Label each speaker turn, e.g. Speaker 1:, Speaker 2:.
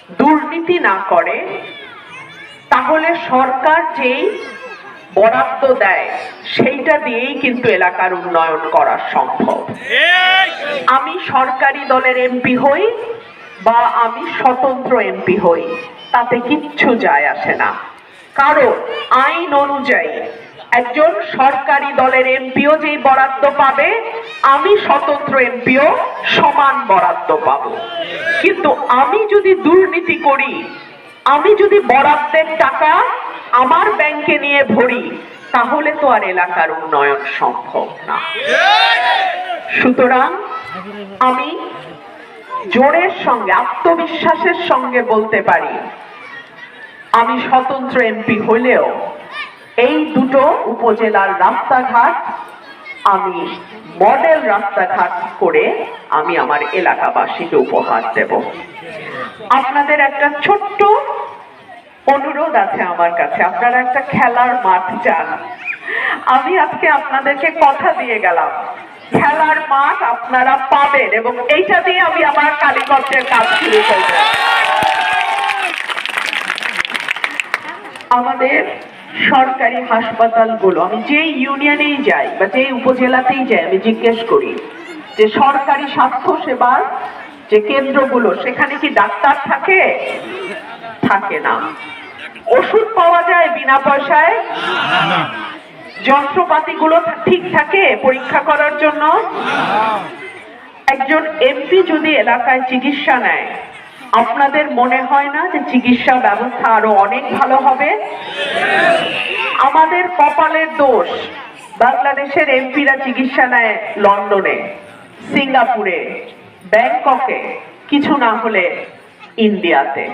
Speaker 1: দুর্নীতি না করে তাহলে সরকার যেই বরাদ্দ দেয় সেইটা দিয়েই কিন্তু এলাকার উন্নয়ন করা সম্ভব। আমি সরকারি দলের এমপি হই বা আমি স্বতন্ত্র এমপি হই, তাতে কিচ্ছু যায় আসে না। কারণ আইন অনুযায়ী একজন সরকারি দলের এমপিও যেই বরাদ্দ পাবে, আমি স্বতন্ত্র এমপিও সমান বরাদ্দ পাবো। কিন্তু আমি যদি দুর্নীতি করি, আমি যদি বরাদ্দের টাকা আমার ব্যাংকে নিয়ে ভরি, তাহলে তো আর এলাকার উন্নয়ন সম্ভব না। সুতরাং আমি জোরের সঙ্গে, আত্মবিশ্বাসের সঙ্গে বলতে পারি, আমি স্বতন্ত্র এমপি হলেও এই দুটো উপজেলার রাস্তাঘাট আমি মডেল রাস্তাঘাট করে আমি আমার এলাকাবাসীকে উপহার দেব। আপনাদের একটা ছোট্ট অনুরোধ আছে আমার কাছে, আপনারা একটা খেলার মাঠ চান। আমি আজকে আপনাদেরকে কথা দিয়ে গেলাম, খেলার মাঠ আপনারা পাবেন, এবং এইটা দিয়ে আমি আমার কালীগঞ্জের কাজ শুরু করব। আমাদের সরকারি হাসপাতালগুলো, আমি যে ইউনিয়নেই যাই বা যে উপজেলাতেই যাই, আমি জিজ্ঞেস করি যে সরকারি স্বাস্থ্য সেবার যে কেন্দ্রগুলো, সেখানে কি ডাক্তার থাকে? থাকে না। ওষুধ পাওয়া যায় বিনা পয়সায়? যন্ত্রপাতিগুলো ঠিক থাকে পরীক্ষা করার জন্য? একজন এমপি যদি এলাকায় চিকিৎসা নেয়, আপনাদের মনে হয় না যে চিকিৎসা ব্যবস্থা আরো অনেক ভালো হবে? আমাদের কপালের দোষ, বাংলাদেশের এমপিরা চিকিৎসা নেয় লন্ডনে, সিঙ্গাপুরে, ব্যাংককে, কিছু না হলে ইন্ডিয়াতে।